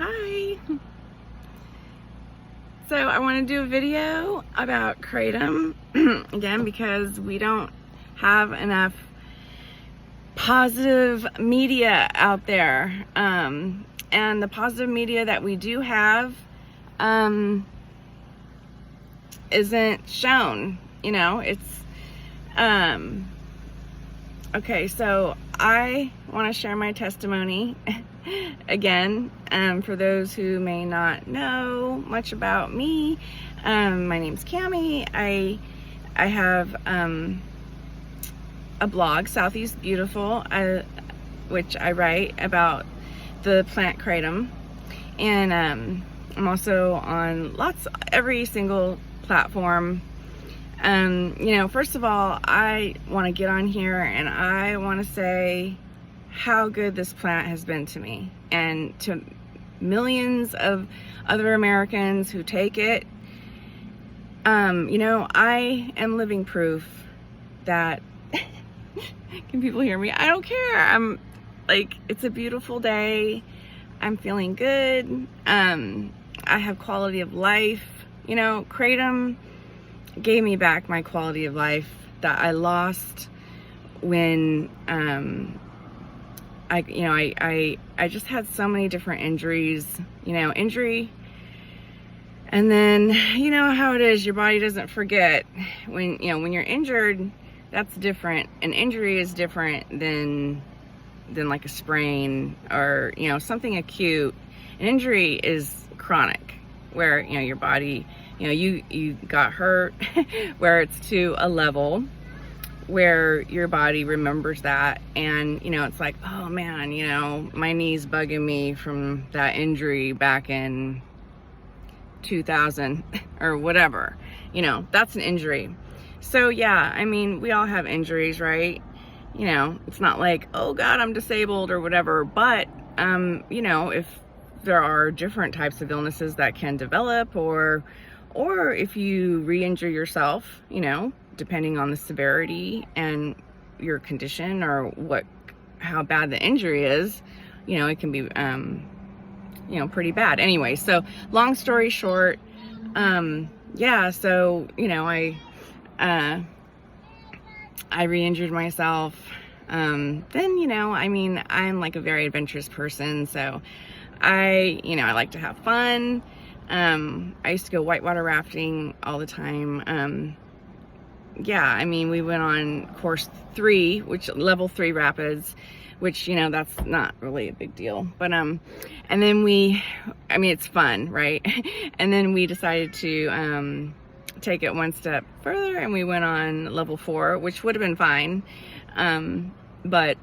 Hi. So I want to do a video about Kratom again because we don't have enough positive media out there, and the positive media that we do have isn't shown. It's okay. So I want to share my testimony again, for those who may not know much about me. My name's Cammie. I have a blog, Southeast Beautiful, which I write about the plant Kratom, and I'm also on every single platform. First of all, I want to get on here and I want to say how good this plant has been to me and to millions of other Americans who take it. I am living proof that can people hear me? I don't care. I'm like, it's a beautiful day. I'm feeling good. I have quality of life. Kratom gave me back my quality of life that I lost when I just had so many different injuries, injury. And then, how it is, your body doesn't forget when you're injured. That's different. An injury is different than like a sprain or, something acute. An injury is chronic, where, your body, you got hurt, where it's to a level where your body remembers that, and it's like, oh man, my knee's bugging me from that injury back in 2000 or whatever. That's an injury. So yeah, we all have injuries, right? It's not like, oh God, I'm disabled or whatever, but if there are different types of illnesses that can develop, or if you re-injure yourself, depending on the severity and your condition or how bad the injury is, it can be, pretty bad. Anyway, so long story short, so, I re-injured myself. Then, I'm like a very adventurous person. So I like to have fun. I used to go whitewater rafting all the time. We went on course 3, which level 3 rapids, which, that's not really a big deal, but, and then it's fun, right? And then we decided to, take it one step further, and we went on level 4, which would have been fine. But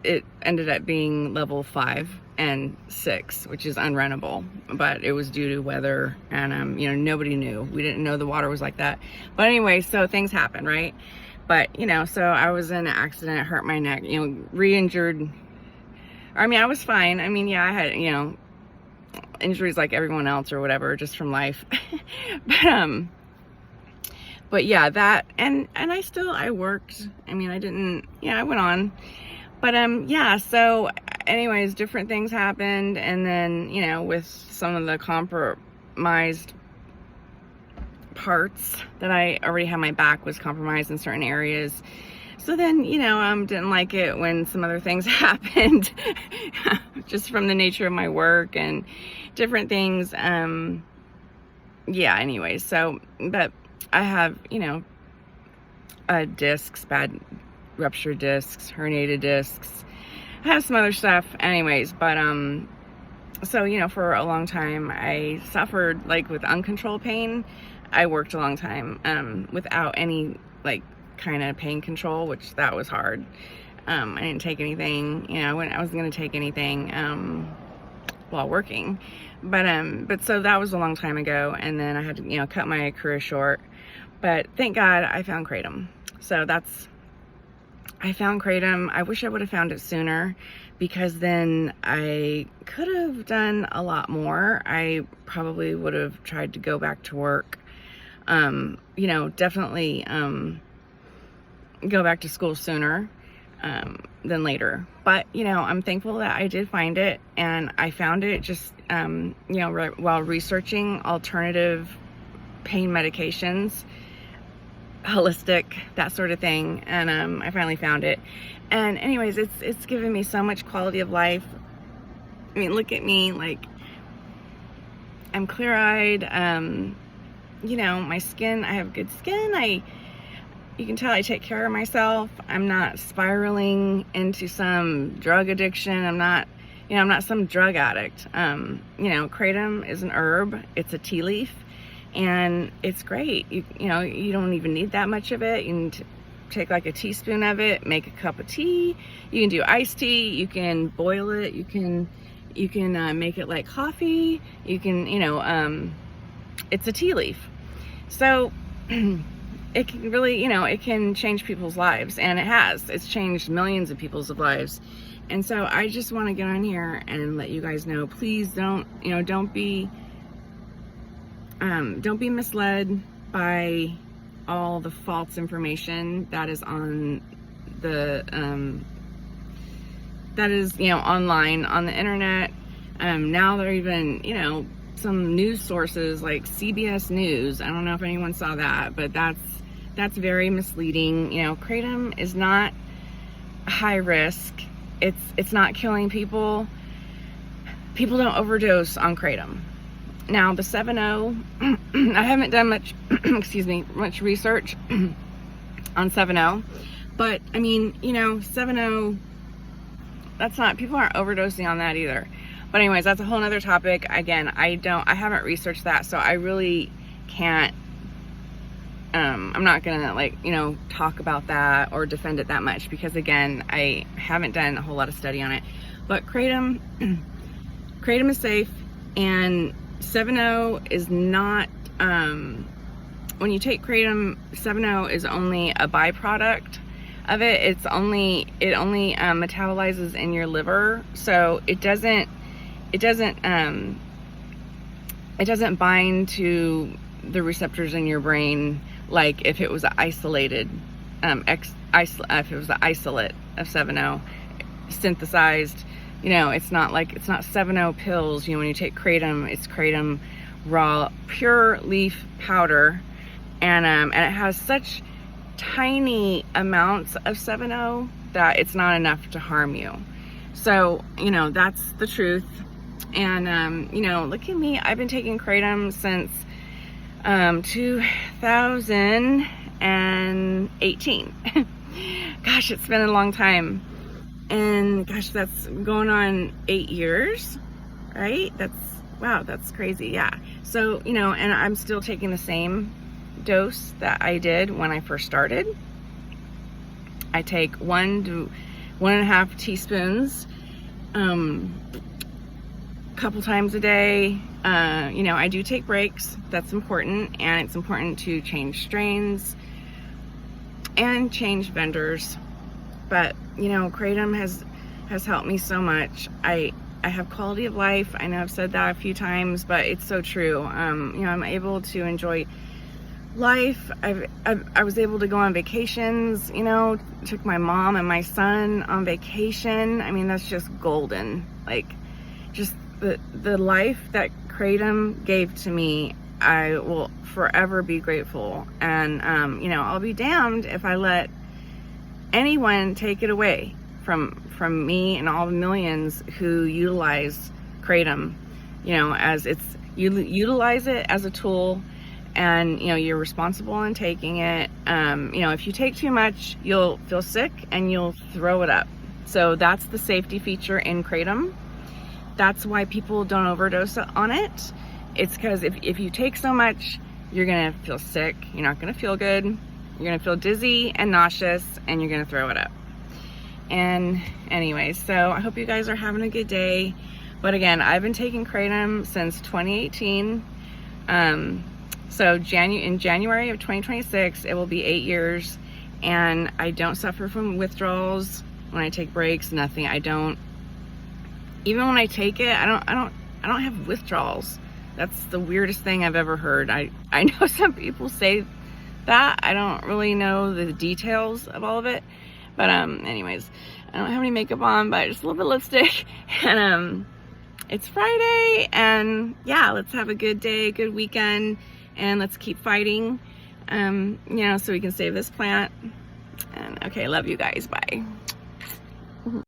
it ended up being level 5 and 6, which is unrunnable, but it was due to weather, and nobody knew. We didn't know the water was like that. But anyway, so things happen, right? But so I was in an accident, hurt my neck, re-injured. I was fine. I had injuries like everyone else or whatever, just from life. But yeah, that, and I worked. I went on. But so anyways, different things happened, and then, with some of the compromised parts that I already had, my back was compromised in certain areas. So then, didn't like it when some other things happened, just from the nature of my work and different things. Anyways, so, but I have, discs, bad ruptured discs, herniated discs. I have some other stuff anyways, but, so, for a long time, I suffered, like, with uncontrolled pain. I worked a long time, without any, like, kind of pain control, which that was hard. I didn't take anything, when I wasn't going to take anything, while working, but so that was a long time ago, and then I had to, cut my career short, but thank God I found Kratom. So I found Kratom. I wish I would have found it sooner, because then I could have done a lot more. I probably would have tried to go back to work, definitely, go back to school sooner. than later. But, you know, I'm thankful that I did find it, and I found it just, you know, while researching alternative pain medications, holistic, that sort of thing. And I finally found it. And anyways, it's given me so much quality of life. I mean, look at me, like, I'm clear-eyed. You know, my skin, I have good skin. You can tell I take care of myself. I'm not spiraling into some drug addiction. I'm not some drug addict. You know, Kratom is an herb. It's a tea leaf, and it's great. You know, you don't even need that much of it. You can take like a teaspoon of it, make a cup of tea. You can do iced tea. You can boil it. You can make it like coffee. You can, you know, it's a tea leaf. So it can really, you know, it can change people's lives, and it has. It's changed millions of people's lives. And so I just want to get on here and let you guys know, please don't be misled by all the false information that is on the that is, you know, online on the internet. Now there are even, you know, some news sources like CBS News. I don't know if anyone saw that, but that's very misleading. You know, Kratom is not high risk. It's not killing people. People don't overdose on Kratom. Now the 7.0, I haven't done much, much research on 7.0, but I mean, you know, 7.0, that's not, people aren't overdosing on that either. But anyways, that's a whole nother topic. Again, I haven't researched that, so I really can't, I'm not gonna, like, you know, talk about that or defend it that much, because again, I haven't done a whole lot of study on it. But Kratom is safe, and 7.0 is not, when you take Kratom, 7.0 is only a byproduct of it. It only metabolizes in your liver, so it doesn't bind to the receptors in your brain like if it was an isolated if it was an isolate of 7.0 synthesized. You know, it's not 7.0 pills. You know, when you take Kratom, it's Kratom raw, pure leaf powder, and it has such tiny amounts of 7.0 that it's not enough to harm you. So, you know, that's the truth. And you know, look at me. I've been taking Kratom since 2018. Gosh, it's been a long time. And gosh, that's going on 8 years, right? Wow, that's crazy. Yeah. So, you know, and I'm still taking the same dose that I did when I first started. I take 1 to 1.5 teaspoons, couple times a day. You know, I do take breaks. That's important, and it's important to change strains and change vendors. But, you know, Kratom has helped me so much. I have quality of life. I know I've said that a few times, but it's so true. You know, I'm able to enjoy life. I was able to go on vacations, you know, took my mom and my son on vacation. I mean, that's just golden. Like, just the life that Kratom gave to me, I will forever be grateful. And, you know, I'll be damned if I let anyone take it away from me and all the millions who utilize Kratom. You know, as you utilize it as a tool, and, you know, you're responsible in taking it. You know, if you take too much, you'll feel sick and you'll throw it up. So that's the safety feature in Kratom. That's why people don't overdose on it. It's because if you take so much, you're gonna feel sick, you're not gonna feel good, you're gonna feel dizzy and nauseous, and you're gonna throw it up. And anyways, so I hope you guys are having a good day. But again, I've been taking Kratom since 2018. So in January of 2026, it will be 8 years, and I don't suffer from withdrawals when I take breaks. Nothing. I don't. Even when I take it, I don't have withdrawals. That's the weirdest thing I've ever heard. I know some people say that. I don't really know the details of all of it, But anyways, I don't have any makeup on, but just a little bit of lipstick. And it's Friday, and yeah, let's have a good day, good weekend, and let's keep fighting, you know, so we can save this plant. And okay, love you guys. Bye.